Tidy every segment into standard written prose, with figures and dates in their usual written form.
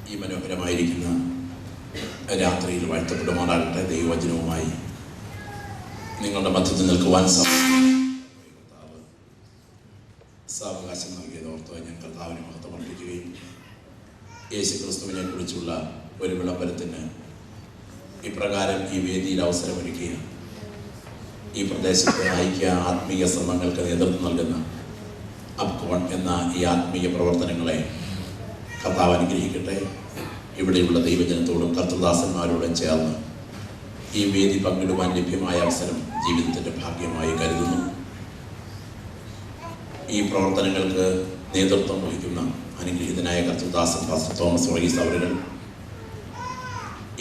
ഈ മനോഹരമായിരിക്കുന്ന രാത്രിയിൽ വാഴ്ത്തപ്പെടുമാറാകട്ടെ. ദൈവവചനവുമായി നിങ്ങളുടെ മധ്യത്തിൽ നിൽക്കുവാൻ സാവകാശം നൽകിയതോർത്ത് ഞാൻ കർത്താവിനെ മഹത്വമർപ്പിക്കുകയും യേശുക്രിസ്തുവിനെ കുറിച്ചുള്ള ഒരു വിളംബരത്തിന് ഇപ്രകാരം ഈ വേദിയിൽ അവസരമൊരുക്കിയ ഈ പ്രദേശത്തെ ഐക്യ ആത്മീയ ശ്രമങ്ങൾക്ക് നേതൃത്വം നൽകുന്ന അബ്കോൺ എന്ന ഈ ആത്മീയ പ്രവർത്തനങ്ങളെ കർത്താവ് അനുഗ്രഹിക്കട്ടെ. ഇവിടെയുള്ള ദൈവജനത്തോടും കർത്തൃദാസന്മാരോടും ചേർന്ന് ഈ വേദി പങ്കിടുവാൻ ലഭ്യമായ അവസരം ജീവിതത്തിൻ്റെ ഭാഗ്യമായി കരുതുന്നു. ഈ പ്രവർത്തനങ്ങൾക്ക് നേതൃത്വം വഹിക്കുന്ന അനുഗ്രഹീതനായ കർത്തൃദാസൻ പാസ്റ്റർ തോമസ് വർഗീസ് അവരുകൾ,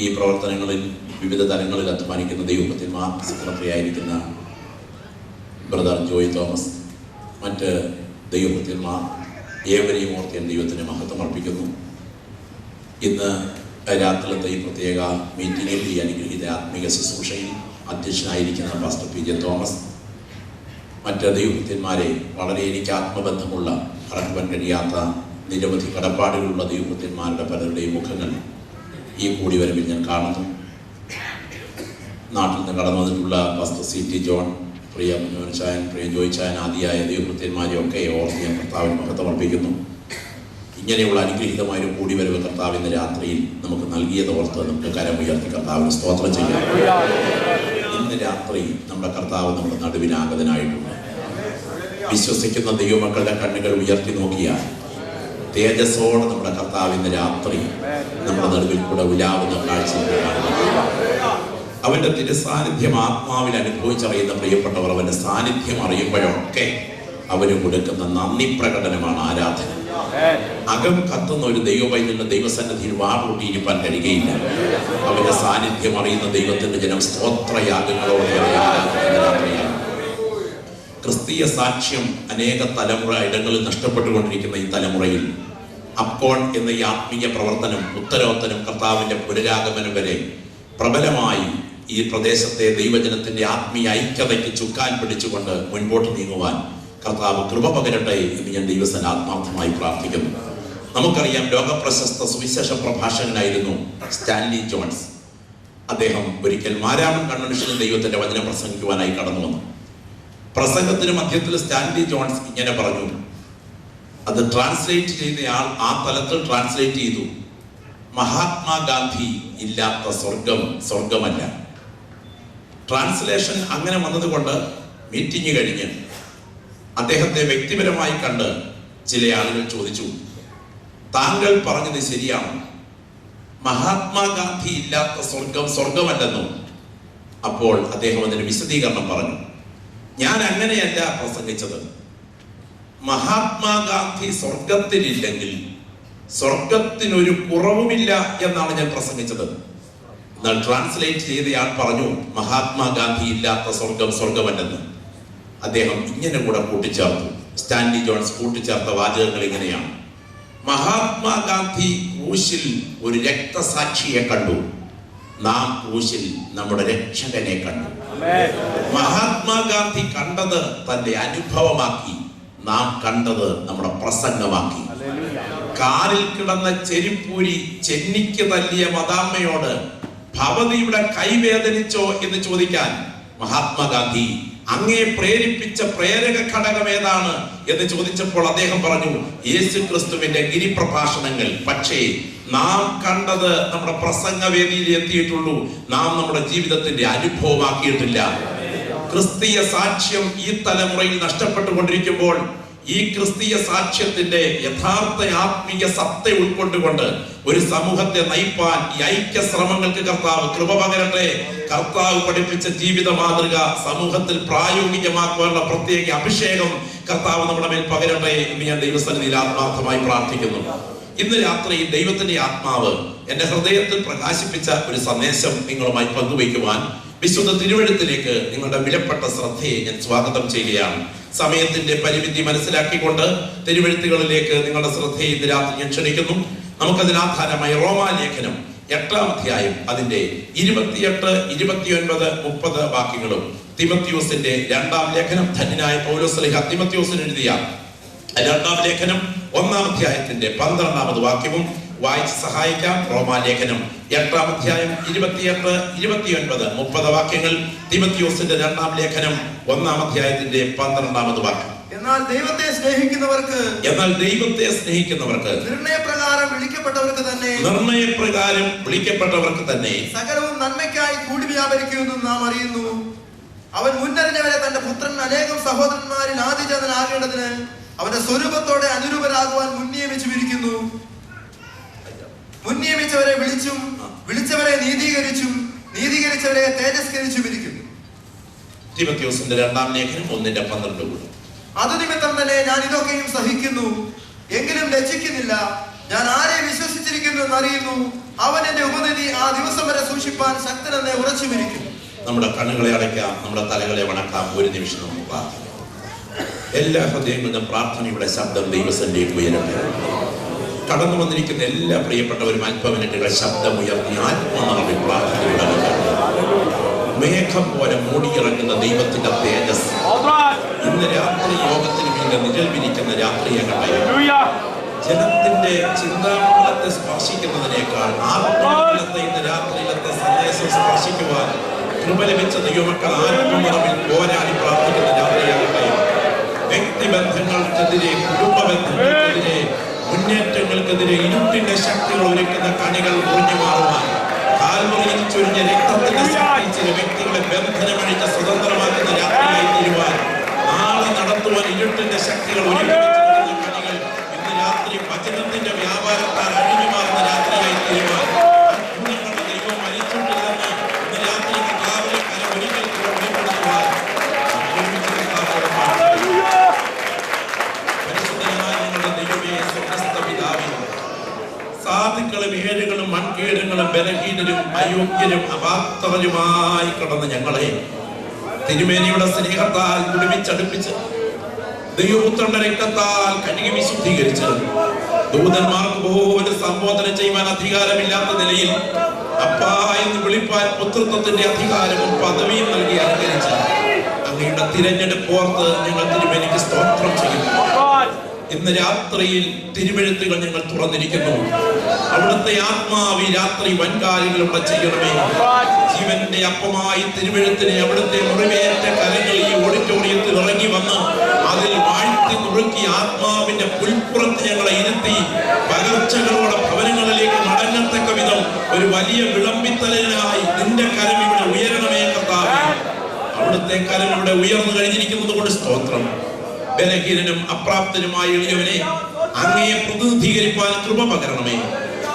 ഈ പ്രവർത്തനങ്ങളിൽ വിവിധ തലങ്ങളിൽ അധ്വാനിക്കുന്ന ദൈവഭക്തന്മാർ, സെക്രട്ടറി ആയിരിക്കുന്ന ബ്രദർ ജോയ് തോമസ്, മറ്റ് ദൈവഭക്തന്മാർ, ഏവരെയും ഓർത്ത് ദൈവത്തിന് മഹത്വം അർപ്പിക്കുന്നു. ഇന്ന് രാത്രിയിലത്തെ ഈ പ്രത്യേക മീറ്റിംഗിൽ ഈ അനുഗ്രഹീത ആത്മീയ ശുശ്രൂഷയിൽ അധ്യക്ഷനായിരിക്കുന്ന പാസ്റ്റർ പി ജെ തോമസ്, മറ്റ് ദൈവഭക്തന്മാരെ, വളരെ എനിക്ക് ആത്മബന്ധമുള്ള മറക്കുവാൻ കഴിയാത്ത നിരവധി കടപ്പാടുകളുള്ള ദൈവഭക്തന്മാരുടെ പലരുടെയും മുഖങ്ങൾ ഈ കൂടിവരവിൽ ഞാൻ കാണുന്നു. നാട്ടിൽ നിന്ന് കടന്നു വന്നിട്ടുള്ള പാസ്റ്റർ സി ടി ജോൺ, പ്രിയ ചായൻ, പ്രിയ ജോയ് ചായൻ ആദിയായ ദൈവഭക്തന്മാരെയൊക്കെ ഓർത്ത് ഞാൻ കർത്താവിന് മഹത്വമർപ്പിക്കുന്നു. ഇങ്ങനെയുള്ള അനുഗ്രഹീതമായൊരു കൂടിവരവ് കർത്താവിൻ്റെ രാത്രിയിൽ നമുക്ക് നൽകിയതോർത്ത് നമുക്ക് കരമുയർത്തി കർത്താവിന് സ്തോത്രം ചെയ്യാം. ഇന്ന് രാത്രി നമ്മുടെ കർത്താവ് നമ്മുടെ നടുവിനാഗതനായിട്ടുണ്ട്. വിശ്വസിക്കുന്ന ദൈവമക്കളുടെ കണ്ണുകൾ ഉയർത്തി നോക്കിയാൽ തേജസ്സോടെ നമ്മുടെ കർത്താവിൻ്റെ രാത്രി നമ്മുടെ നടുവിൽ കൂടെ ഉലാവുന്ന കാഴ്ച അവന്റെ തിരുസാന്നിധ്യം ആത്മാവിൽ അനുഭവിച്ചറിയുന്ന പ്രിയപ്പെട്ടവർ അവന്റെ സാന്നിധ്യം അറിയുമ്പോഴൊക്കെ അവന് കൊടുക്കുന്ന നന്ദി പ്രകടനമാണ് ആരാധന. അകം കത്തുന്ന ഒരു ദൈവപൈതലിന്റെ ദൈവസന്നിധിയിൽ വാറൂട്ടിയിരിക്കാൻ കഴിയുകയില്ല. അവന്റെ സാന്നിധ്യം അറിയുന്ന ദൈവത്തിന്റെ ജനം സ്തോത്രയാഗങ്ങളോടെയാണ് ആരാധന. ക്രിസ്തീയ സാക്ഷ്യം അനേക തലമുറ ഇടങ്ങളിൽ നഷ്ടപ്പെട്ടുകൊണ്ടിരിക്കുന്ന ഈ തലമുറയിൽ അബ്കോൺ എന്ന ഈ ആത്മീയ പ്രവർത്തനം ഉത്തരോത്തരം കർത്താവിന്റെ പുനരാഗമനം വരെ പ്രബലമായി ഈ പ്രദേശത്തെ ദൈവജനത്തിന്റെ ആത്മീയ ഐക്യതയ്ക്ക് ചുക്കാൻ പിടിച്ചുകൊണ്ട് മുൻപോട്ട് നീങ്ങുവാൻ കർത്താവ് കൃപ പകരട്ടെ എന്ന് ഞാൻ ദൈവസന ആത്മാർത്ഥമായി പ്രാർത്ഥിക്കുന്നു. നമുക്കറിയാം, ലോകപ്രശസ്ത സുവിശേഷ പ്രഭാഷകനായിരുന്നു സ്റ്റാൻലി ജോൺസ്. അദ്ദേഹം ഒരിക്കൽ മാരാമൺ കൺവെൻഷനിൽ ദൈവത്തിന്റെ വചനം പ്രസംഗിക്കുവാനായി കടന്നു വന്നു. പ്രസംഗത്തിന് മധ്യത്തിൽ സ്റ്റാൻലി ജോൺസ് ഇങ്ങനെ പറഞ്ഞു. അത് ട്രാൻസ്ലേറ്റ് ചെയ്തയാൾ ആ തലത്തിൽ ട്രാൻസ്ലേറ്റ് ചെയ്തു, മഹാത്മാഗാന്ധി ഇല്ലാത്ത സ്വർഗം സ്വർഗമല്ല. ട്രാൻസ്ലേഷൻ അങ്ങനെ വന്നതുകൊണ്ട് മീറ്റിംഗ് കഴിഞ്ഞ് അദ്ദേഹത്തെ വ്യക്തിപരമായി കണ്ട് ചില ആളുകൾ ചോദിച്ചു, താങ്കൾ പറഞ്ഞത് ശരിയാണോ? മഹാത്മാഗാന്ധി ഇല്ലാത്ത സ്വർഗം സ്വർഗമല്ലെന്നോ? അപ്പോൾ അദ്ദേഹം അതിന് വിശദീകരണം പറഞ്ഞു. ഞാൻ അങ്ങനെയല്ല പ്രസംഗിച്ചത്. മഹാത്മാഗാന്ധി സ്വർഗത്തിലില്ലെങ്കിൽ സ്വർഗത്തിനൊരു കുറവുമില്ല എന്നാണ് ഞാൻ പ്രസംഗിച്ചത്. എന്നാൽ ട്രാൻസ്ലേറ്റ് ചെയ്തയാൾ പറഞ്ഞു, മഹാത്മാഗാന്ധി ഇല്ലാത്ത സ്വർഗം സ്വർഗമല്ലെന്ന്. അദ്ദേഹം ഇങ്ങനെ കൂടെ കൂട്ടിച്ചേർത്തു. സ്റ്റാൻലി ജോൺസ് കൂട്ടിച്ചേർത്ത വാചകങ്ങൾ ഇങ്ങനെയാണ്: മഹാത്മാഗാന്ധി ക്രൂശിൽ ഒരു രക്തസാക്ഷിയെ കണ്ടു, നാം ക്രൂശിൽ നമ്മുടെ രക്ഷകനെ കണ്ടു. മഹാത്മാഗാന്ധി കണ്ടത് തന്റെ അനുഭവമാക്കി, നാം കണ്ടത് നമ്മുടെ പ്രസംഗമാക്കി. കാലിൽ കിടന്ന ചെരിപ്പൂരി ചെന്നിക്ക് തല്ലിയ മദാമ്മയോട് ഭവതിയുടെ കൈവേദനിച്ചോ എന്ന് ചോദിക്കാൻ മഹാത്മാഗാന്ധി അങ്ങേ പ്രേരിപ്പിച്ച പ്രേരക ഘടകം ഏതാണ് എന്ന് ചോദിച്ചപ്പോൾ അദ്ദേഹം പറഞ്ഞു, യേശു ക്രിസ്തുവിന്റെ ഗിരിപ്രഭാഷണങ്ങൾ. പക്ഷേ നാം കണ്ടത് നമ്മുടെ പ്രസംഗവേദിയിൽ എത്തിയിട്ടുള്ളൂ, നാം നമ്മുടെ ജീവിതത്തിന്റെ അനുഭവമാക്കിയിട്ടില്ല. ക്രിസ്തീയ സാക്ഷ്യം ഈ തലമുറയിൽ നഷ്ടപ്പെട്ടുകൊണ്ടിരിക്കുമ്പോൾ ഈ ക്രിസ്തീയ സാക്ഷ്യത്തിന്റെ യഥാർത്ഥ ആത്മീയ സത്ത ഉൾക്കൊണ്ടുകൊണ്ട് ഒരു സമൂഹത്തെ നയിപ്പാൻ ഈ ഐക്യ ശ്രമങ്ങൾക്ക് കർത്താവ് കൃപ പകരട്ടെ. കർത്താവ് പഠിപ്പിച്ച ജീവിത മാതൃക സമൂഹത്തിൽ പ്രായോഗികമാക്കുവാനുള്ള പ്രത്യേക അഭിഷേകം കർത്താവ് നമ്മുടെ മേൽ പകരട്ടെ എന്ന് ഞാൻ ദൈവസന്നിധിയിൽ ആത്മാർത്ഥമായി പ്രാർത്ഥിക്കുന്നു. ഇന്ന് രാത്രി ദൈവത്തിന്റെ ആത്മാവ് എന്റെ ഹൃദയത്തിൽ പ്രകാശിപ്പിച്ച ഒരു സന്ദേശം നിങ്ങളുമായി പങ്കുവയ്ക്കുവാൻ വിശുദ്ധ തിരുവെഴുത്തിലേക്ക് നിങ്ങളുടെ വിലപ്പെട്ട ശ്രദ്ധയെ ഞാൻ സ്വാഗതം ചെയ്യുകയാണ്. സമയത്തിന്റെ പരിമിതി മനസ്സിലാക്കിക്കൊണ്ട് തിരുവെഴുത്തുകളിലേക്ക് നിങ്ങളുടെ ശ്രദ്ധയെ ഇന്ന് രാത്രി ഞാൻ ക്ഷണിക്കുന്നു. നമുക്കതിനാധാരമായി റോമാലേഖനം 8-ാം അധ്യായം അതിന്റെ 28, 29, 30 വാക്യങ്ങളും, തിമോത്തിയോസിന്റെ 2-ാം ലേഖനം, ധന്യനായ പൗലോസ് തിമോത്തിയോസിന് എഴുതിയ 2-ാം ലേഖനം 1-ാം അധ്യായത്തിന്റെ 12-ാമത് വാക്യവും വായിച്ച് സഹായിക്കാം. റോമാലേഖനം 8-ാം അധ്യായം 28, 29, 30 വാക്യങ്ങൾ. തീമോഥെയോസിന്റെ 2-ാം ലേഖനം 1-ാം അധ്യായത്തിന്റെ 12-ാമത് വാക്യം. എന്നാൽ ദൈവത്തെ സ്നേഹിക്കുന്നവർക്ക് നിർണയപ്രകാരം വിളിക്കപ്പെട്ടവർക്ക് തന്നെ സകലവും നന്മയ്ക്കായി കൂടി വ്യാപരിക്കുമെന്ന് നാം അറിയുന്നു. അവൻ മുന്നറിഞ്ഞവരെ തന്റെ പുത്രൻ അനേകം സഹോദരന്മാരിൽ ആദിജാതനാകേണ്ടതിന് അവന്റെ സ്വരൂപത്തോടെ അനുരൂപരാകുവാൻ മുൻനിയമിച്ചവരെ വിളിച്ചും വിളിച്ചവരെ നീതീകരിച്ചവരെ തേജസ്കരിച്ചും ഇരിക്കുന്നു. തീമോഥെയോസിന്റെ 2-ാം ലേഖനം 1:12. അത് നിമിത്തം തന്നെ ഞാൻ ഇതൊക്കെയും സഹിക്കുന്നു, എങ്കിലും ലജ്ജിക്കുന്നില്ല. ഞാൻ ആരെ വിശ്വസിച്ചിരിക്കുന്നു എന്നറിയുന്നു. അവൻ എന്റെ ഉപനിധി ആ ദിവസം വരെ സൂക്ഷിപ്പാൻ ശക്തനെന്നെ ഉറച്ചുമിരിക്കുന്നു. നമ്മുടെ കണ്ണുകളെ അടയ്ക്കാം, നമ്മുടെ തലകളെ വണക്കാം. ഒരു നിമിഷം നമുക്ക് പ്രാർത്ഥിക്കാം. എല്ലാ ഹൃദയങ്ങളുടെ പ്രാർത്ഥനയുടെ ശബ്ദം ദൈവസന്നിധിയിലേക്ക് ഉയരട്ടെ. കടന്നു വന്നിരിക്കുന്ന എല്ലാ പ്രിയപ്പെട്ടവരും അല്പമിനിറ്റുകൾ ശബ്ദമുയർത്തി ആത്മനിറവിൽ പ്രാർത്ഥനയുടെ മേഘം പോലെ മൂടിയിറങ്ങുന്ന ദൈവത്തിന്റെ തേജസ് ഇന്ന് രാത്രി യോഗത്തിന് വേണ്ടി നിഴൽ വിരിക്കുന്ന രാത്രിയാകട്ടെ. ജനത്തിന്റെ ചിന്താമണ്ഡലത്തെ സ്പർശിക്കുന്നതിനേക്കാൾ ആത്മമണ്ഡലത്തെ ഇന്ന് രാത്രിയിലത്തെ സന്ദേശം സ്പർശിക്കുവാൻ കൃപ ലഭിച്ച ദൈവമക്കൾ ആത്മനിറവിൽ പോരാടി പ്രാർത്ഥിക്കുന്ന രാത്രിയാകട്ടെ. വ്യക്തിബന്ധങ്ങൾക്കെതിരെ, കുടുംബ ബന്ധങ്ങൾക്കെതിരെ, മുന്നേറ്റങ്ങൾക്കെതിരെ ഇരുട്ടിന്റെ ശക്തികൾ ഒരുക്കുന്ന കണികൾ ഒഴിഞ്ഞു മാറുവാൻ കാൽവരിയിൽ ചൊരിഞ്ഞ രക്തത്തിന്റെ ശക്തി ചില വ്യക്തികളെ ബന്ധനമഴിച്ച് സ്വതന്ത്രമാക്കുന്ന രാത്രിയായി തീരുവാൻ നാളെ നടത്തുവാൻ ഇരുട്ടിന്റെ ശക്തികൾ ഒരുക്കുന്ന കണികൾ ഇന്ന് രാത്രി വചനത്തിന്റെ വ്യാപാരത്താൽ അഴിഞ്ഞു മാറുന്ന രാത്രിയായി തീരുവാൻ അത്ഭുതങ്ങളുടെ ദൈവം മരിച്ചിട്ടില്ലെന്ന് ഇന്ന് രാത്രി കർത്താവിന്റെ കരം ഒരിക്കൽ വെളിപ്പെടുത്തുവാൻ സാധുക്കളും ഏഴുകളും മൺകീടങ്ങളും ബലഹീനരും അയോഗ്യരും അപാത്രരുമായി കടന്ന് ഞങ്ങളെ തിരുമേനിയുടെ സ്നേഹത്താൽ കുടുമിച്ചടുപ്പിച്ച് ദൈവപുത്രന്റെ രക്തത്താൽ കഴുകി വിശുദ്ധീകരിച്ച് ദൂതന്മാർക്ക് പോലും സംബോധന ചെയ്യുവാൻ അധികാരമില്ലാത്ത നിലയിൽ അപ്പാ എന്ന് വിളിപ്പാൻ പുത്രത്വത്തിന്റെ അധികാരവും പദവിയും നൽകി അലങ്കരിച്ച് അങ്ങയുടെ തിരഞ്ഞെടുപ്പോർത്ത് ഞങ്ങൾ തിരുമേനിക്ക് സ്തോത്രം ചെയ്യുന്നു. ഇന്ന് രാത്രിയിൽ തിരുവെഴുത്തുകൾ ഞങ്ങൾ തുറന്നിരിക്കുന്നു. അവിടുത്തെ ആത്മാവ് ഈ രാത്രി വൻകാര്യങ്ങളിലൂടെ ചെയ്യണമേ. ജീവന്റെ അപ്പമായി തിരുവെഴുത്തിനെ അവിടുത്തെ മുറിവേറ്റ കരങ്ങൾ ഈ ഓഡിറ്റോറിയത്തിൽ ഇറങ്ങി വന്ന് അതിൽ വാഴ്ത്തി നുറുക്കി ആത്മാവിന്റെ പുൽപ്പുറത്ത് ഞങ്ങളെ ഇരുത്തി പകർച്ചകളോടെ ഭവനങ്ങളിലേക്ക് മടങ്ങത്തക്ക വിധം ഒരു വലിയ വിളമ്പിത്തലനായി നിന്റെ കരം ഇവിടെ ഉയരണമേ കർത്താവേ. അവിടുത്തെ കരം ഇവിടെ ഉയർന്നു കഴിഞ്ഞിരിക്കുന്നത് കൊണ്ട് സ്തോത്രം. ബലഹീനനും അപ്രാപ്തനുമായ എളിയവനെ അങ്ങയെ പ്രതിനിധീകരിക്കാൻ കൃപ പകരണമേ.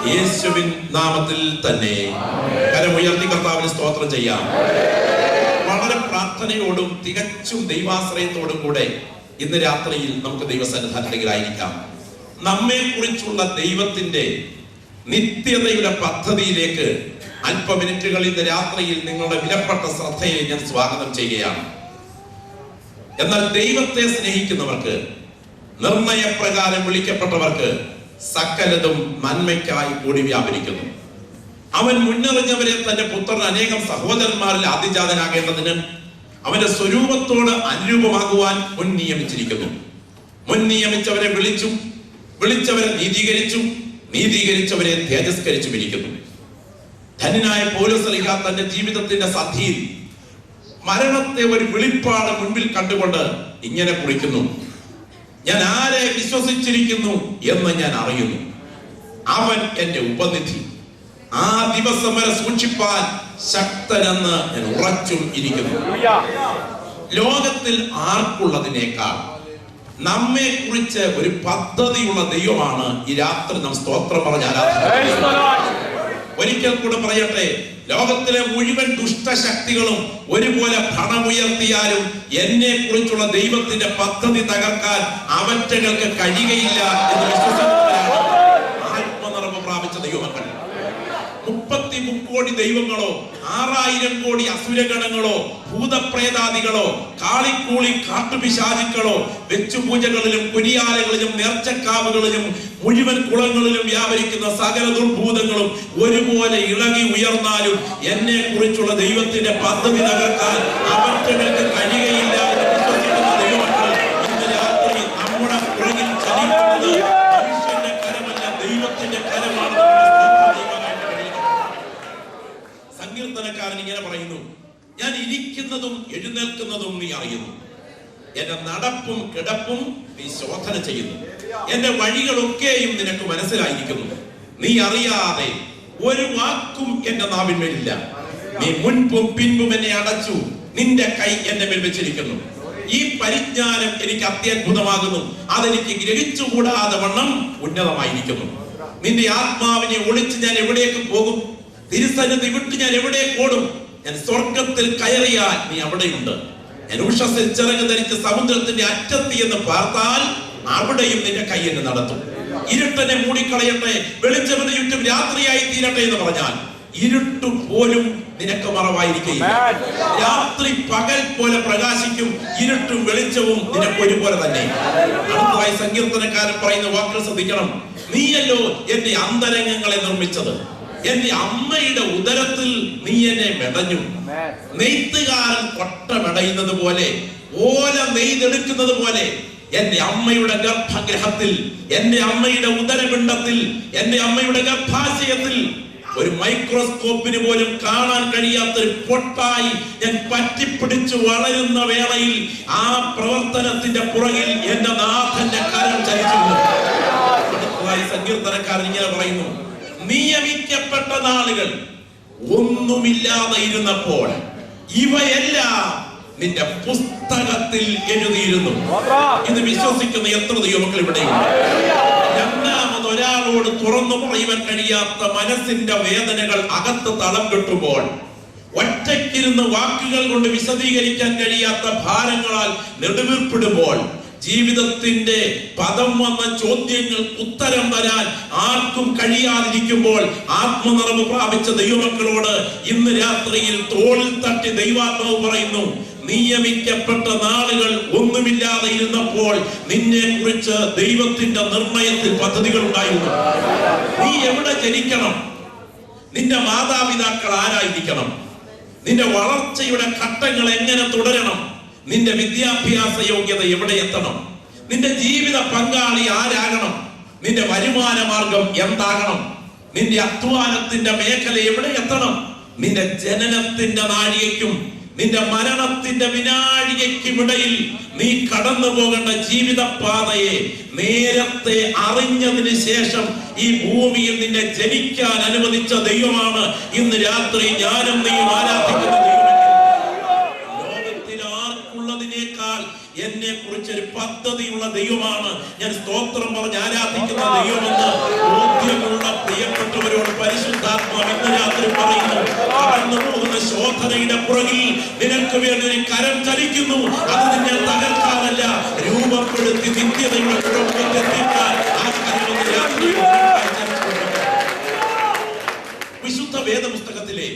യേശുവിൻ നാമത്തിൽ തന്നെ കരമുയർത്തി കർത്താവിന് സ്തോത്രം ചെയ്യാം. വളരെ പ്രാർത്ഥനയോടും തികച്ചും ദൈവാശ്രയത്തോടും കൂടെ ഇന്ന് രാത്രിയിൽ നമുക്ക് ദൈവസന്നിധാനത്തിലായിരിക്കാം. നമ്മെ കുറിച്ചുള്ള ദൈവത്തിന്റെ നിത്യതയുടെ പദ്ധതിയിലേക്ക് അല്പമിനിറ്റുകൾ ഇന്ന് രാത്രിയിൽ നിങ്ങളുടെ വിലപ്പെട്ട ശ്രദ്ധയെ ഞാൻ സ്വാഗതം ചെയ്യുകയാണ്. എന്നാൽ ദൈവത്തെ സ്നേഹിക്കുന്നവർക്ക്, നിർണയപ്രകാരം വിളിക്കപ്പെട്ടവർക്ക് സകലതും നന്മയ്ക്കായി കൂടി വ്യാപരിക്കുന്നു. അവൻ മുന്നറിഞ്ഞവരെ തന്റെ പുത്രൻ അനേകം സഹോദരന്മാരിൽ ആദിജാതനാകേണ്ടതിന് അവന്റെ സ്വരൂപത്തോട് അനുരൂപമാകുവാൻ മുൻ നിയമിച്ചിരിക്കുന്നു. മുൻ നിയമിച്ചവരെ വിളിച്ചും വിളിച്ചവരെ നീതീകരിച്ചവരെ തേജസ്കരിച്ചും ഇരിക്കുന്നു. ധന്യനായ പൗലോസ് തന്റെ ജീവിതത്തിന്റെ സന്ധിയിൽ മരണത്തെ ഒരു വെളിപ്പാട് മുൻപിൽ കണ്ടുകൊണ്ട് ഇങ്ങനെ കുറിക്കുന്നു: ഞാൻ ആരെ വിശ്വസിച്ചിരിക്കുന്നു എന്ന് ഞാൻ അറിയുന്നു, അവൻ എന്റെ ഉപനിധി, ആ ദിവസം വരെ സൂക്ഷിപ്പാൻ ശക്തനെന്ന് ഞാൻ ഉറച്ചും ഇരിക്കുന്നു. ലോകത്തിൽ ആർക്കുള്ളതിനേക്കാൾ നമ്മെ കുറിച്ച് ഒരു പദ്ധതിയുള്ള ദൈവമാണ് ഈ രാത്രി നാം സ്തോത്രം പറഞ്ഞ ആരാധിക്കുന്നത്. ഒരിക്കൽ കൂടെ പറയട്ടെ, ലോകത്തിലെ മുഴുവൻ ദുഷ്ടശക്തികളും ഒരുപോലെ പണമുയർത്തിയാലും എന്നെ കുറിച്ചുള്ള ദൈവത്തിന്റെ പദ്ധതി തകർക്കാൻ അവറ്റകൾക്ക് കഴിയുകയില്ല എന്ന് വിശ്വസിക്കുന്നവരാണ് ആത്മനിറവ് പ്രാപിച്ച ദൈവമക്കൾ. 33 കോടി ദൈവങ്ങളോ 6000 കോടി അസുരഗണങ്ങളോ ഭൂതപ്രേതാദികളോ കാളിക്കൂളി കാട്ടുപിശാചുക്കളോ വെച്ചുപൂജകളിലും കുരിയാലകളിലും നേർച്ചക്കാവുകളിലും മുഴുവൻ കുളങ്ങളിലും വ്യാപരിക്കുന്ന സകല ദുർഭൂതങ്ങളും ഒരുപോലെ ഇളകി ഉയർന്നാലും എന്നെ കുറിച്ചുള്ള ദൈവത്തിന്റെ പദ്ധതി തകർക്കാൻ അവറ്റകൾക്ക് കഴിയുകയില്ല എന്ന് വിശ്വസിക്കുന്ന ദൈവമക്കൾ ഇന്ന് രാത്രി നമ്മുടെ പുറകിൽ ചലിക്കുന്നത് മനുഷ്യന്റെ കരമല്ല, ദൈവത്തിന്റെ കരമാണ്. ഇരിക്കുന്നതും എഴുന്നേൽക്കുന്നതും നീ അറിയുന്നു. എന്റെ നടപ്പും കിടപ്പും നീ ശോധന ചെയ്യുന്നു. എന്റെ വഴികളൊക്കെയും നിനക്ക് മനസ്സിലായിരിക്കുന്നു. നീ അറിയാതെ ഒരു വാക്കും എന്റെ നാവിന്മേലില്ല. നീ മുൻപും പിൻപും എന്നെ അടച്ചു, നിന്റെ കൈ എന്റെ മേൽ വെച്ചിരിക്കുന്നു. ഈ പരിജ്ഞാനം എനിക്ക് അത്യത്ഭുതമാകുന്നു, അതെനിക്ക് ഗ്രഹിച്ചുകൂടാതെ വണ്ണം ഉന്നതമായിരിക്കുന്നു. നിന്റെ ആത്മാവിനെ ഒളിച്ച് ഞാൻ എവിടേക്ക് പോകും? തിരുസന്നിധി വിട്ട് ഞാൻ എവിടേക്ക് ഓടും? ഞാൻ സ്വർഗത്തിൽ കയറിയാൽ നീ അവിടെയുണ്ട്. ഞാൻ ഉഷസ്സിൽ ചിറക് ധരിച്ച് സമുദ്രത്തിന്റെ അറ്റത്ത് എന്ന് പാർത്താൽ അവിടെയും നിന്റെ കൈ എന്നെ നടത്തും. ഇരുട്ടനെ മൂടിക്കളയട്ടെ, വെളിച്ചവന് ചുറ്റും രാത്രിയായി തീരട്ടെ എന്ന് പറഞ്ഞാൽ ഇരുട്ടു പോലും നിനക്ക് മറവായിരിക്കുകയില്ല. രാത്രി പകൽ പോലെ പ്രകാശിക്കും, ഇരുട്ടും വെളിച്ചവും നിനക്ക് ഒരുപോലെ തന്നെ. അടുത്തതായി സങ്കീർത്തനക്കാരൻ പറയുന്ന വാക്കുകൾ ശ്രദ്ധിക്കണം. നീയല്ലോ എന്റെ അന്തരംഗങ്ങളെ നിർമ്മിച്ചത്, എന്റെ അമ്മയുടെ ഉദരത്തിൽ നീ എന്നെ മെടഞ്ഞു. നെയ്ത്തുകാരൻ കൊട്ട മെടയുന്നത് പോലെ, ഓല നെയ്തെടുക്കുന്നത് പോലെ എന്റെ അമ്മയുടെ ഗർഭഗ്രഹത്തിൽ, എന്റെ അമ്മയുടെ ഉദരപിണ്ഡത്തിൽ, എന്റെ അമ്മയുടെ ഗർഭാശയത്തിൽ ഒരു മൈക്രോസ്കോപ്പിന് പോലും കാണാൻ കഴിയാത്തൊരു പൊട്ടായി ഞാൻ പറ്റിപ്പിടിച്ചു വളരുന്ന വേളയിൽ ആ പ്രവർത്തനത്തിന്റെ പുറകിൽ എന്റെ നാഥന്റെ കരം ചലിച്ചു. അടുത്തതായി സങ്കീർത്തനക്കാരൻ ഇങ്ങനെ പറയുന്നു: നിയമിക്കപ്പെട്ട നാളുകൾ ഒന്നുമില്ലാതെ ഇരുന്നപ്പോൾ ഇവയെല്ലാം നിന്റെ പുസ്തകത്തിൽ എഴുതിയിരുന്നു. ഇത് വിശ്വസിക്കുന്ന എത്ര ദൈവമക്കൾ ഇവിടെയുണ്ട്? രണ്ടാമത് ഒരാളോട് തുറന്നു പറയുവാൻ കഴിയാത്ത മനസ്സിന്റെ വേദനകൾ അകത്ത് തളം കെട്ടുമ്പോൾ, ഒറ്റയ്ക്കിരുന്ന് വാക്കുകൾ കൊണ്ട് വിശദീകരിക്കാൻ കഴിയാത്ത ഭാരങ്ങളാൽ നെടുവീർപ്പിടുമ്പോൾ, ജീവിതത്തിന്റെ പദം വന്ന ചോദ്യങ്ങൾക്ക് ഉത്തരം വരാൻ ആർക്കും കഴിയാതിരിക്കുമ്പോൾ, ആത്മനിറവ് പ്രാപിച്ച ദൈവമക്കളോട് ഇന്ന് രാത്രിയിൽ തോളിൽ തട്ടി ദൈവാത്മാവ് പറയുന്നു: നിയമിക്കപ്പെട്ട നാളുകൾ ഒന്നുമില്ലാതെ ഇരുന്നപ്പോൾ നിന്നെ കുറിച്ച് ദൈവത്തിന്റെ നിർണയത്തിൽ പദ്ധതികൾ ഉണ്ടായിരുന്നു. നീ എവിടെ ജനിക്കണം? നിന്റെ മാതാപിതാക്കൾ ആരായിരിക്കണം? നിന്റെ വളർച്ചയുടെ ഘട്ടങ്ങൾ എങ്ങനെ തുടരണം? നിന്റെ വിദ്യാഭ്യാസ യോഗ്യത എവിടെ എത്തണം? നിന്റെ ജീവിത പങ്കാളി ആരാകണം? നിന്റെ വരുമാന മാർഗം എന്താകണം? നിന്റെ അധ്വാനത്തിന്റെ മേഖല എവിടെ എത്തണം? നിന്റെ ജനനത്തിന്റെ നാഴികയ്ക്കും നിന്റെ മരണത്തിന്റെ വിനാഴികയ്ക്കുമിടയിൽ നീ കടന്നു പോകേണ്ട ജീവിത പാതയെ നേരത്തെ അറിഞ്ഞതിന് ശേഷം ഈ ഭൂമിയിൽ നിന്നെ ജനിക്കാൻ അനുവദിച്ച ദൈവമാണ് ഇന്ന് രാത്രി ഞാനും നീയും ആരാധിക്കുന്ന ദൈവം. ലോകത്തിൽ ആർക്കുള്ളതിനേക്കാൾ എന്നെ കുറിച്ചൊരു പദ്ധതിയുള്ള ദൈവമാണ് ഞാൻ സ്തോത്രം പറഞ്ഞ് ആരാധിക്കുന്ന ദൈവമെന്ന് ബോധ്യമുള്ള പ്രിയപ്പെട്ടവരോട് പരിശുദ്ധാത്മാവ് ഇന്ന് രാത്രി പറയുന്നു: കടന്നു പോകുന്ന ശോധനയുടെ പുറകിൽ നിനക്ക് വേണ്ടി ഒരു കരം ചലിക്കുന്നു. അത് നിന്നെ തകർക്കാനല്ല, രൂപപ്പെടുത്തി നിത്യതയുടെ കുടുംബത്തെത്തിക്കാൻ ആ കരം രാത്രി. വിശുദ്ധ വേദപുസ്തകത്തിലെ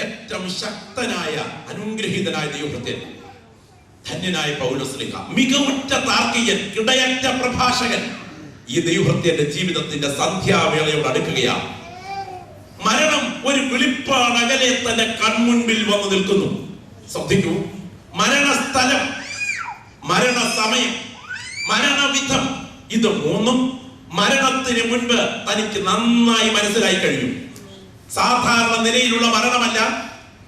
ഏറ്റവും ശക്തനായ അനുഗ്രഹീതനായ ദൈവഭൃത്യൻ ധന്യനായ പൗലോസ്ലീഹ, മികവുറ്റ താർക്കികൻ, ഇടയറ്റ പ്രഭാഷകൻ, ഈ ദൈവഭൃത്യന്റെ ജീവിതത്തിന്റെ സന്ധ്യാവേളയോട് അടുക്കുകയാണ്. മരണം ഒരു വിളിപ്പാട് അകലെ തന്നെ കൺമുൻപിൽ വന്നു നിൽക്കുന്നു. ശ്രദ്ധിക്കൂ, മരണസ്ഥലം, മരണസമയം, മരണവിധം, ഇത് മൂന്നും മരണത്തിന് മുൻപ് തനിക്ക് നന്നായി മനസ്സിലായി കഴിഞ്ഞു. സാധാരണ നിലയിലുള്ള മരണമല്ല,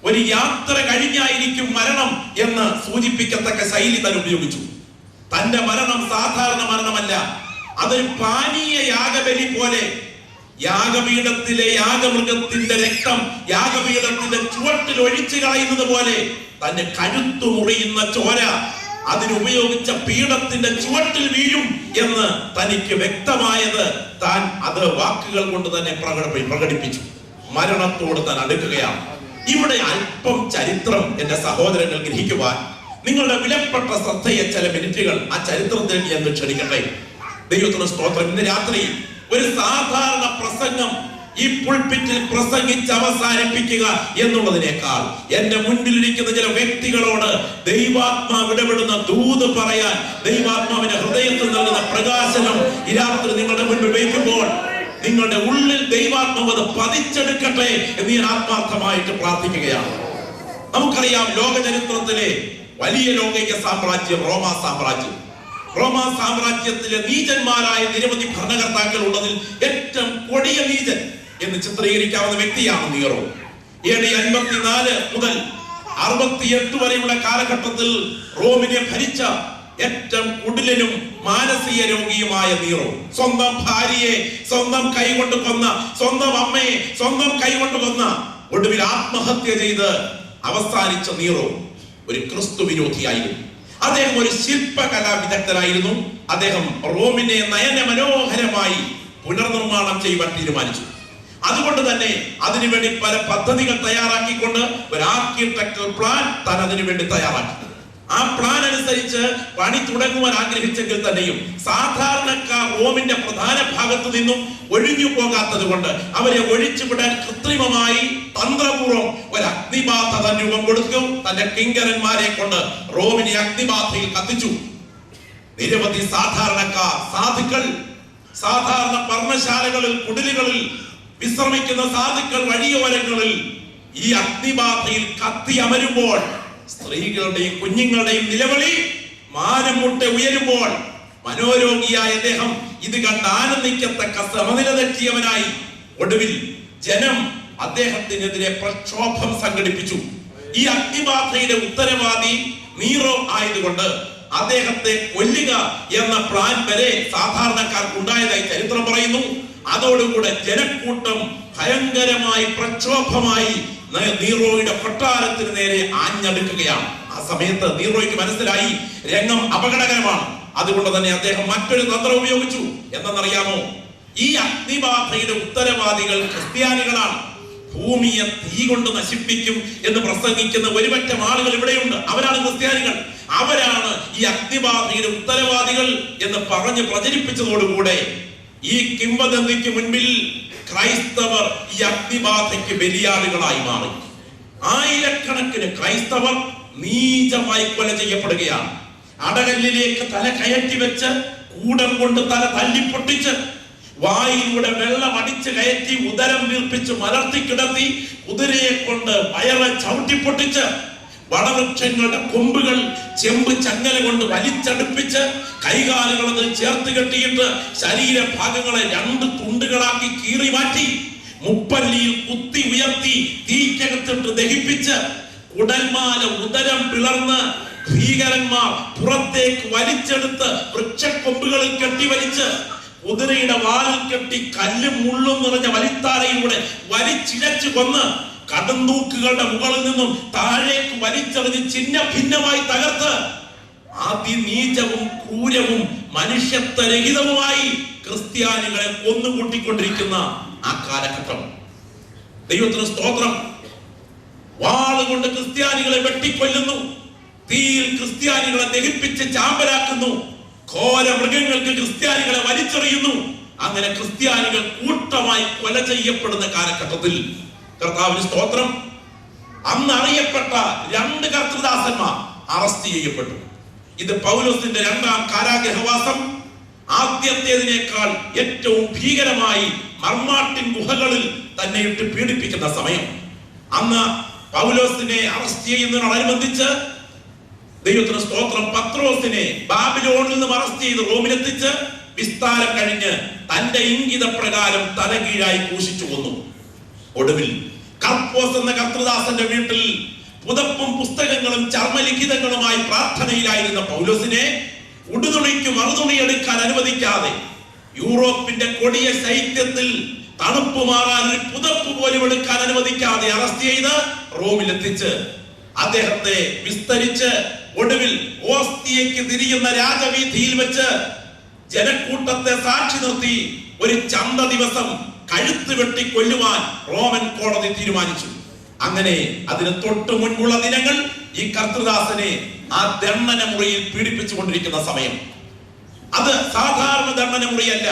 ഒരു യാത്ര കഴിഞ്ഞായിരിക്കും മരണം എന്ന് സൂചിപ്പിക്കത്തക്ക ശൈലി താൻ ഉപയോഗിച്ചു. തന്റെ മരണം സാധാരണ മരണമല്ല, അതൊരു പാനീയ യാഗബലി പോലെ. യാഗപീഠത്തിലെ യാഗമൃഗത്തിന്റെ രക്തം യാഗപീഠത്തിന്റെ ചുവട്ടിൽ ഒഴിച്ചു കളയുന്നത് പോലെ തന്റെ കഴുത്തു മുറിയുന്ന ചോര അതിനുപയോഗിച്ച പീഠത്തിന്റെ ചുവട്ടിൽ വീഴും എന്ന് തനിക്ക് വ്യക്തമായത് താൻ അത് വാക്കുകൾ കൊണ്ട് തന്നെ പ്രകടിപ്പിച്ചു. മരണത്തോട് താൻ അടുക്കുകയാണ്. ഇവിടെ അല്പം ചരിത്രം എന്റെ സഹോദരങ്ങൾ ഗ്രഹിക്കുവാൻ നിങ്ങളുടെ വിലപ്പെട്ട ശ്രദ്ധയെ ചില മിനിറ്റുകൾ ആ ചരിത്രത്തിൽ ഞാൻ ക്ഷണിക്കട്ടെ. ദൈവത്തിന് സ്തോത്രം. ഇന്ന് രാത്രി ഒരു സാധാരണ പ്രസംഗം ഈ പുൾപിറ്റിൽ പ്രസംഗിച്ച് അവസാനിപ്പിക്കുക എന്നുള്ളതിനേക്കാൾ എന്റെ മുൻപിലിരിക്കുന്ന ചില വ്യക്തികളോട് ദൈവാത്മാവ് ഇടപെടുന്ന ദൂത് പറയാൻ, ദൈവാത്മാവിന്റെ ഹൃദയത്തിൽ നൽകുന്ന പ്രകാശനം ഈ രാത്രി നിങ്ങളുടെ മുൻപിൽ വയ്ക്കുമ്പോൾ നിങ്ങളുടെ ഉള്ളിൽ ദൈവാത്മാവ് അത് പതിച്ചെടുക്കട്ടെ എന്ന് ഞാൻ ആത്മാർത്ഥമായിട്ട് പ്രാർത്ഥിക്കുകയാണ്. നമുക്കറിയാം, ലോക ചരിത്രത്തിലെ വലിയ ലോകൈക സാമ്രാജ്യം റോമാ സാമ്രാജ്യം. റോമാ സാമ്രാജ്യത്തിലെ നീചന്മാരായ നിരവധി ഭരണകർത്താക്കൾ ഉള്ളതിൽ ഏറ്റവും കൊടിയ നീചൻ എന്ന് ചിത്രീകരിക്കാവുന്ന വ്യക്തിയാണ് നീറോ. AD 54 മുതൽ 68 വരെയുള്ള കാലഘട്ടത്തിൽ റോമിനെ ഭരിച്ച ഏറ്റവും കുടിലനും മാനസിക രോഗിയുമായ നീറോ, സ്വന്തം ഭാര്യയെ സ്വന്തം കൈകൊണ്ട് കൊന്ന, സ്വന്തം അമ്മയെ സ്വന്തം കൈകൊണ്ട് കൊന്ന, ഒടുവിൽ ആത്മഹത്യ ചെയ്ത് അവസാനിച്ച നീറോ ഒരു ക്രിസ്തു വിരോധിയായിരുന്നു. അദ്ദേഹം ഒരു ശില്പകലാ വിദഗ്ധനായിരുന്നു. അദ്ദേഹം റോമിനെ നയന മനോഹരമായി പുനർനിർമ്മാണം ചെയ്യുവാൻ തീരുമാനിച്ചു. അതുകൊണ്ട് തന്നെ അതിനുവേണ്ടി പല പദ്ധതികൾ തയ്യാറാക്കിക്കൊണ്ട് ഒരു ആർക്കിടെക്ചറൽ പ്ലാൻ താൻ അതിനുവേണ്ടി തയ്യാറാക്കി. ആ പ്ലാൻ അനുസരിച്ച് പണി തുടങ്ങുവാൻ ആഗ്രഹിച്ചെങ്കിൽ തന്നെയും സാധാരണക്കാർ റോമിന്റെ പ്രധാന ഭാഗത്തു നിന്നും ഒഴിഞ്ഞു പോകാത്തത് കൊണ്ട് അവരെ ഒഴിച്ചുവിടാൻ കൃത്രിമമായി തന്ത്രപൂർവ്വം ഒരു അഗ്നിബാധ താൻ രൂപം കൊടുത്തു. തന്റെ കിങ്കരന്മാരെ കൊണ്ട് റോമിനെ അഗ്നിബാധയിൽ കത്തിച്ചു. നിരവധി സാധാരണക്കാർ, സാധുക്കൾ, സാധാരണ പർണശാലകളിൽ, കുടിലുകളിൽ വിശ്രമിക്കുന്ന സാധുക്കൾ വഴിയോരങ്ങളിൽ ഈ അഗ്നിബാധയിൽ കത്തി അമരുമ്പോൾ, സ്ത്രീകളുടെയും കുഞ്ഞുങ്ങളുടെയും നിലവിളി മാനം മുട്ടെ ഉയരുമ്പോൾ, മനോരോഗിയായ അദ്ദേഹം ഇത് കണ്ട് ആനന്ദിക്കത്തക്ക സമനില തെറ്റിയവനായി ഒടുവിൽ ജനം അദ്ദേഹത്തിനെതിരെ പ്രക്ഷോഭം സംഘടിപ്പിച്ചു. ഈ അഗ്നിബാധയുടെ ഉത്തരവാദി നീറോ ആയതുകൊണ്ട് അദ്ദേഹത്തെ കൊല്ലുക എന്ന പ്ലാൻ വരെ സാധാരണക്കാർക്ക് ഉണ്ടായതായി ചരിത്രം പറയുന്നു. അതോടുകൂടെ ജനക്കൂട്ടം ഭയങ്കരമായി പ്രക്ഷോഭമായി നീറോയുടെ കൊട്ടാരത്തിന് നേരെ ആഞ്ഞടുക്കുകയാണ്. ആ സമയത്ത് നീറോയ്ക്ക് മനസ്സിലായി രംഗം അപകടകരമാണ്. അതുകൊണ്ട് തന്നെ അദ്ദേഹം മറ്റൊരു തന്ത്രം ഉപയോഗിച്ചു. എന്തെന്നറിയാമോ? ഈ അഗ്നിബാധയുടെ ഉത്തരവാദികൾ ക്രിസ്ത്യാനികളാണ്. ഭൂമിയെ തീ കൊണ്ട് നശിപ്പിക്കും എന്ന് പ്രസംഗിക്കുന്ന ഒരുപറ്റം ആളുകൾ ഇവിടെയുണ്ട്. അവരാണ് ക്രിസ്ത്യാനികൾ. അവരാണ് ഈ അഗ്നിബാധയുടെ ഉത്തരവാദികൾ എന്ന് പറഞ്ഞ് പ്രചരിപ്പിച്ചതോടുകൂടെ ഈ കിംവദന്തിക്ക് മുൻപിൽ ക്രൈസ്തവർ ഈ അഗ്നിബാധയ്ക്ക് ബലിയാടുകളായി മാറി. ആയിരക്കണക്കിന് ക്രൈസ്തവർ നീചമായി കൊല ചെയ്യപ്പെടുകയാണ്. അടകല്ലിലേക്ക് തല കയറ്റി വെച്ച് കൂടം കൊണ്ട് തല തല്ലിപ്പൊട്ടിച്ച് വായിലൂടെ വെള്ളം അടിച്ച് കയറ്റി ഉദരം വീർപ്പിച്ച് മലർത്തി കിടത്തി കുതിരയെ കൊണ്ട് വയറ് ചവിട്ടിപ്പൊട്ടിച്ച് വടവൃക്ഷങ്ങളുടെ കൊമ്പുകൾ ചെമ്പ് ചങ്ങല കൊണ്ട് വലിച്ചടുപ്പിച്ച് കൈകാലുകൾ അതിൽ ചേർത്ത് കെട്ടിയിട്ട് ശരീരഭാഗങ്ങളെ 2 തുണ്ടുകളാക്കി കീറി മാറ്റി മുപ്പല്ലിയിൽ കുത്തി ഉയർത്തി തീക്കകത്തിട്ട് ദഹിപ്പിച്ച് കുടൽമാല ഉദരം പിളർന്ന് ഭീകരന്മാർ പുറത്തേക്ക് വലിച്ചെടുത്ത് വൃക്ഷക്കൊമ്പുകളിൽ കെട്ടിവലിച്ച് കുതിരയുടെ വാലിൽ കെട്ടി കല്ലും മുള്ളും നിറഞ്ഞ വലിത്താരയിലൂടെ വലിച്ചിഴച്ചു കൊന്ന് കടന്തൂക്കുകളുടെ മുകളിൽ നിന്നും താഴേക്ക് വലിച്ചെറിഞ്ഞ് ചിഹ്ന ഭിന്നമായി തകർത്ത് അതിനീചവും ക്രൂരവും മനുഷ്യത്വരഹിതവുമായി ക്രിസ്ത്യാനികളെ കൊന്നുകൂട്ടിക്കൊണ്ടിരിക്കുന്ന ആ കാലഘട്ടം. ദൈവത്തിന് സ്തോത്രം. വാളുകൊണ്ട് ക്രിസ്ത്യാനികളെ വെട്ടിക്കൊല്ലുന്നു. തീയിൽ ക്രിസ്ത്യാനികളെ ദഹിപ്പിച്ച് ചാമ്പലാക്കുന്നു. ഘോര മൃഗങ്ങൾക്ക് ക്രിസ്ത്യാനികളെ വലിച്ചെറിയുന്നു. അങ്ങനെ ക്രിസ്ത്യാനികൾ കൂട്ടമായി കൊല ചെയ്യപ്പെടുന്ന കാലഘട്ടത്തിൽ കർത്താവിന് സ്തോത്രം, അന്ന് അറിയപ്പെട്ട 2 കർത്തൃദാസന്മാർ അറസ്റ്റ് ചെയ്യപ്പെട്ടു. ഇത് പൗലോസിന്റെ 2ാം കാരാഗ്രഹവാസം. ആദ്യത്തേതിനേക്കാൾ ഏറ്റവും ഭീകരമായി മർമാട്ടിൻ ഗുഹകളിൽ തന്നെ ഇട്ട് പീഡിപ്പിക്കുന്ന സമയം. അന്ന് പൗലോസിനെ അറസ്റ്റ് ചെയ്യുന്നതിനോടനുബന്ധിച്ച് ദൈവത്തിന് സ്തോത്രം, പത്രോസിനെ ബാബിലോണിൽ നിന്നും അറസ്റ്റ് ചെയ്ത് റോമിലെത്തിച്ച് വിസ്താരം കഴിഞ്ഞ് തന്റെ ഇംഗിത പ്രകാരം തലകീഴായി ക്രൂശിച്ചു കൊന്നു. ഒടുവിൽ കർപ്പോസ് എന്ന കർത്തൃദാസന്റെ വീട്ടിൽ പുതപ്പും പുസ്തകങ്ങളും ചർമ്മലിഖിതങ്ങളുമായി പ്രാർത്ഥനയിലായിരുന്ന പൗലോസിനെ ഉടുതുണിക്ക് മറുതുണി എടുക്കാൻ അനുവദിക്കാതെ യൂറോപ്പിന്റെ കൊടിയ ശൈത്യത്തിൽ തണുപ്പ് മാറാൻ ഒരു പുതപ്പ് പോലും എടുക്കാൻ അനുവദിക്കാതെ അറസ്റ്റ് ചെയ്ത് റോമിലെത്തിച്ച് അദ്ദേഹത്തെ വിസ്തരിച്ച് ഒടുവിൽ ഓസ്തിയയ്ക്ക് തിരിയുന്ന രാജവീഥിയിൽ വെച്ച് ജനക്കൂട്ടത്തെ സാക്ഷി നിർത്തി ഒരു ചന്ത ദിവസം കഴുത്ത് വെട്ടി കൊല്ലുവാൻ റോമൻ കോടതി തീരുമാനിച്ചു. അങ്ങനെ അതിന് തൊട്ടു മുൻപുള്ള ദിനങ്ങൾ ഈ കർത്തൃദാസനെ ആ ദണ്ഡന മുറിയിൽ പീഡിപ്പിച്ചുകൊണ്ടിരിക്കുന്ന സമയം. അത് സാധാരണ ദണ്ഡന മുറിയല്ല.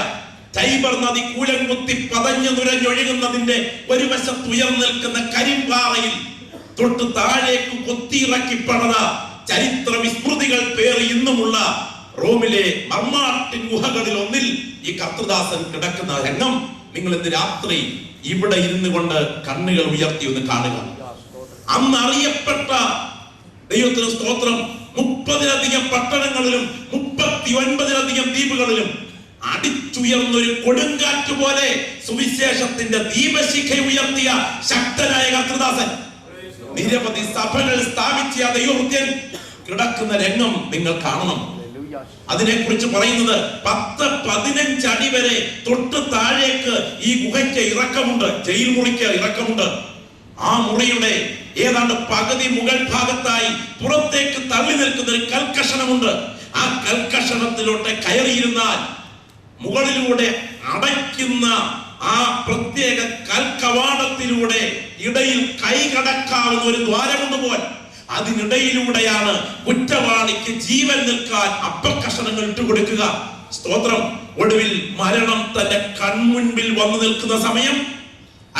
ടൈബർ നദി കൂലം കുത്തി പതഞ്ഞു നുരഞ്ഞൊഴുകുന്നതിന്റെ ഒരു വശത്ത് ഉയർന്നു നിൽക്കുന്ന കരിമ്പാറയിൽ തൊട്ട് താഴേക്ക് കൊത്തിയിറക്കി പണിത ചരിത്ര വിസ്മൃതികൾ പേറി ഇന്നുമുള്ള റോമിലെ മർമാട്ടിൻ ഗുഹകളിൽ ഒന്നിൽ ഈ കർത്തൃദാസൻ കിടക്കുന്ന രംഗം നിങ്ങൾ ഇന്ന് രാത്രി ഇവിടെ ഇരുന്നു കൊണ്ട് കണ്ണുകൾ ഉയർത്തി ഒന്ന് കാണുക. അന്ന് അറിയപ്പെട്ട ദൈവത്തിന് സ്തോത്രം 30-ലധികം പട്ടണങ്ങളിലും 39-ലധികം ദ്വീപുകളിലും അടിച്ചുയർന്നൊരു കൊടുങ്കാറ്റ് പോലെ സുവിശേഷത്തിന്റെ ദീപശിഖ ഉയർത്തിയ ശക്തനായ കർത്തൃദാസൻ. നിരവധി സഭകൾ സ്ഥാപിച്ച ആ ദൈവവൃത്യൻ കിടക്കുന്ന രംഗം നിങ്ങൾ കാണണം. അതിനെക്കുറിച്ച് പറയുന്നത് 10-15 അടി വരെ തൊട്ട് താഴേക്ക് ഈ ഗുഹയ്ക്ക് ഇറക്കമുണ്ട്, ജയിൽ മുറിക്ക് ഇറക്കമുണ്ട്. ആ മുറിയുടെ ഏതാണ്ട് പകുതി മുകൾ ഭാഗത്തായി പുറത്തേക്ക് തള്ളി നിൽക്കുന്ന ഒരു കൽക്കഷണമുണ്ട്. ആ കൽക്കഷണത്തിലോട്ട് കയറിയിരുന്നാൽ മുകളിലൂടെ അടയ്ക്കുന്ന ആ പ്രത്യേക കൽക്കവാടത്തിലൂടെ ഇടയിൽ കൈ കടക്കാവുന്ന ഒരു ദ്വാരമുണ്ട് പോൽ. അതിനിടയിലൂടെയാണ് കുറ്റവാളിക്ക് ജീവൻ നിൽക്കാൻ അപ്പക്കഷണങ്ങൾ ഇട്ടുകൊടുക്കുക. സ്തോത്രം. ഒടുവിൽ മരണം തന്റെ കൺമുൻപിൽ വന്നു നിൽക്കുന്ന സമയം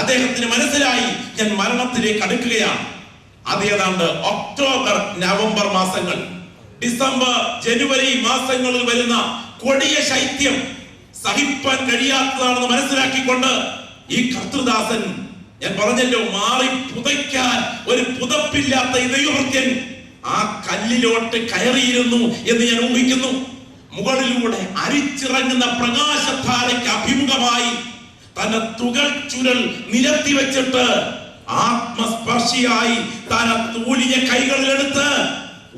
അദ്ദേഹത്തിന് മനസ്സിലായി, ഞാൻ മരണത്തിലേക്ക് അടുക്കുകയാണ്. അത് ഏതാണ്ട് ഒക്ടോബർ നവംബർ മാസങ്ങൾ, ഡിസംബർ ജനുവരി മാസങ്ങളിൽ വരുന്ന കൊടിയ ശൈത്യം സഹിപ്പാൻ കഴിയാത്തതാണെന്ന് മനസ്സിലാക്കിക്കൊണ്ട് ഈ കർത്തൃദാസൻ, ഞാൻ പറഞ്ഞല്ലോ, മാറി പുതയ്ക്കാൻ ഒരു പുതപ്പില്ലാത്ത ഈ ദൈവവൃത്യൻ ആ കല്ലിലോട്ട് കയറിയിരുന്നു എന്ന് ഞാൻ ഊഹിക്കുന്നു. മുകളിലൂടെ അരിച്ചിറങ്ങുന്ന പ്രകാശധാരയ്ക്ക് അഭിമുഖമായി തന്റെ തുകൽ ചുരുൾ നിരത്തി വെച്ചിട്ട് ആത്മസ്പർശിയായി താൻ തൂലിയ കൈകളിലെടുത്ത്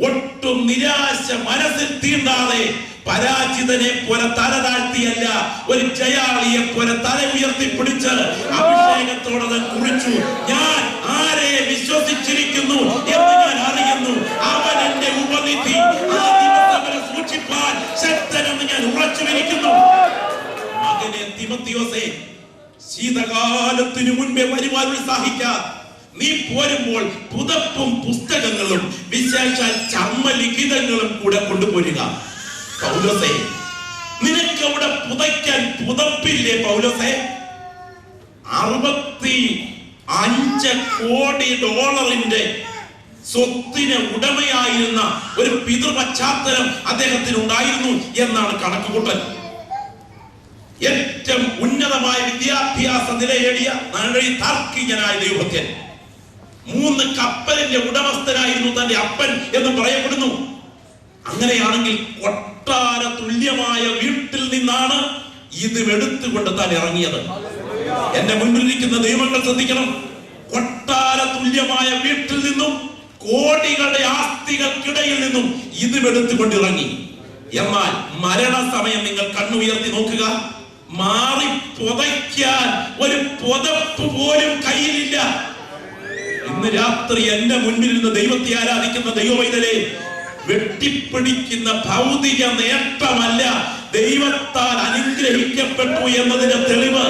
ഒട്ടും നിരാശ മനസ്സിൽ തീണ്ടാതെ പരാജിതനെ പോലെ തല താഴ്ത്തിയല്ല, ഒരു ജയാളിയെ പോലെ തല ഉയർത്തിപ്പിടിച്ച് അഭിഷേകത്തോടെ കുറിച്ചു. ഞാൻ ആരെ വിശ്വസിച്ചിരിക്കുന്നു എന്ന് ഞാൻ അറിയുന്നു, അവൻ എന്റെ ഉപനിധി, ആ ദിവസങ്ങളെ സൂക്ഷിപ്പാൻ ശക്തനെന്ന് ഞാൻ ഉറച്ചുമിരിക്കുന്നു. മകനെ തിമോത്തിയോസേ, ശീതകാലത്തിനു മുൻപേ വരുവാൻ ഉത്സാഹിക്കാം. നീ പോരുമ്പോൾ പുതപ്പും പുസ്തകങ്ങളും വിശേഷാൽ ചർമ്മലിഖിതങ്ങളും കൂടെ കൊണ്ടുപോരുക. പൗലോസേ, നിനക്ക് അവിടെ പുതയ്ക്കാൻ പുതപ്പില്ലേ പൗലോസേ? 65 കോടി ഡോളറിന്റെ സ്വത്തിന് ഉടമയായിരുന്ന ഒരു പിതൃപശ്ചാത്തലം അദ്ദേഹത്തിന് ഉണ്ടായിരുന്നു എന്നാണ് കണക്കുകൂട്ടൽ. ഏറ്റവും ഉന്നതമായ വിദ്യാഭ്യാസ നിലയേടിയ താർക്കികനായ ദൈവഭക്തൻ. 3 കപ്പലിന്റെ ഉടമസ്ഥനായിരുന്നു തന്റെ അപ്പൻ എന്ന് പറയപ്പെടുന്നു. അങ്ങനെയാണെങ്കിൽ കൊട്ടാര തുല്യമായ വീട്ടിൽ നിന്നാണ് ഇത് എടുത്തുകൊണ്ട് താൻ ഇറങ്ങിയത്. എന്റെ മുൻപിലിരിക്കുന്ന ദൈവങ്ങൾ ശ്രദ്ധിക്കണം. കൊട്ടാര തുല്യമായ വീട്ടിൽ നിന്നും കോടികളുടെ ആസ്തികൾക്കിടയിൽ നിന്നും ഇത് എടുത്തുകൊണ്ടിറങ്ങി. എന്നാൽ മരണസമയം നിങ്ങൾ കണ്ണുയർത്തി നോക്കുക, മാറി പുതയ്ക്കാൻ ഒരു പുതപ്പ് പോലും കയ്യിലില്ല. ഇന്ന് രാത്രി എന്റെ മുൻപിലിരുന്ന് ദൈവത്തെ ആരാധിക്കുന്ന ദൈവവൈതലേ, വെട്ടിപ്പിടിക്കുന്ന ഭൗതിക നേട്ടമല്ല ദൈവത്താൽ അനുഗ്രഹിക്കപ്പെട്ടു എന്നതിന്റെ തെളിവ്.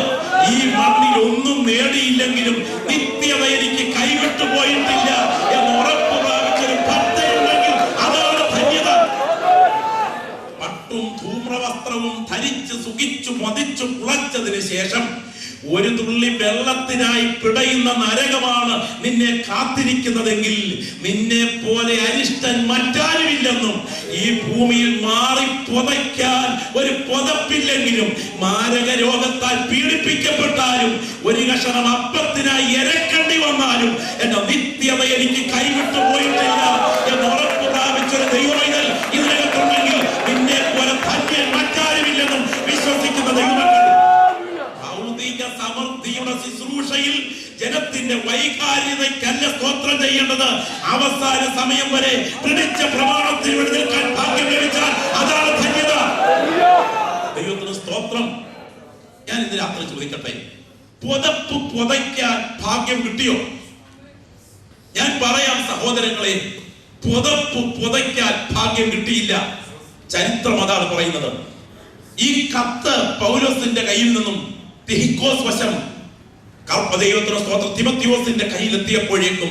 ഈ മണ്ണിൽ ഒന്നും നേടിയില്ലെങ്കിലും നിത്യത എനിക്ക് കൈവിട്ടു പോയിട്ടില്ല എന്ന് ഉറപ്പ് പ്രാപിച്ചൊരു ഭക്തനുണ്ടെങ്കിൽ അതാണ് ധന്യത. പട്ടും ധൂമ്രവസ്ത്രവും ധരിച്ച് സുഖിച്ചു മതിച്ചു കുളച്ചതിന് ശേഷം ഒരു തുള്ളി വെള്ളത്തിനായി പിടയുന്ന നരകമാണ് നിന്നെ കാത്തിരിക്കുന്നതെങ്കിൽ നിന്നെ പോലെ അരിഷ്ടൻ മറ്റാരുമില്ലെന്നും ഈ ഭൂമിയിൽ മാറി പുതയ്ക്കാൻ ഒരു പുതപ്പില്ലെങ്കിലും മാരക രോഗത്താൽ പീഡിപ്പിക്കപ്പെട്ടാലും ഒരു കഷണം അപ്പത്തിനായി ഇരക്കേണ്ടി വന്നാലും എന്റെ നിത്യത എനിക്ക് കൈവിട്ടു പോയിട്ടില്ല എന്ന് ഉറപ്പ് പ്രാപിച്ചൊരു ദൈവമൈതൽ ഇതിനകത്തുണ്ടെങ്കിൽ നിന്നെ പോലെ ധന്യൻ മറ്റാരുമില്ലെന്നും വിശ്വസിക്കുന്ന ദൈവമക്കൾ, സമൃദ്ധിയുടെ ശുശ്രൂഷയിൽ ജനത്തിന്റെ വൈകാര്യതയ്ക്കല്ല സ്തോത്രം ചെയ്യേണ്ടത്, അവസാന സമയം വരെ പിടിച്ച പ്രമാണത്തിൽ നിൽക്കാൻ ഭാഗ്യം ലഭിച്ചാൽ അതാണ് ധന്യത. ദൈവത്തിന് സ്തോത്രം. ഞാൻ ഇന്ന് രാത്രി ചോദിക്കട്ടെ, പുതപ്പ് പുതയ്ക്കാൻ ഭാഗ്യം കിട്ടിയോ? ഞാൻ പറയാം സഹോദരങ്ങളെ, പുതപ്പ് പുതയ്ക്കാൻ ഭാഗ്യം കിട്ടിയില്ല. ചരിത്രം അതാണ് പറയുന്നത്. ഈ കത്ത് പൗലോസിന്റെ കയ്യിൽ നിന്നും തിഹിക്കോസ് വശം ദൈവത്തിന്റെ സ്തോത്രം തിമോത്തിയോസിന്റെ കയ്യിലെത്തിയപ്പോഴേക്കും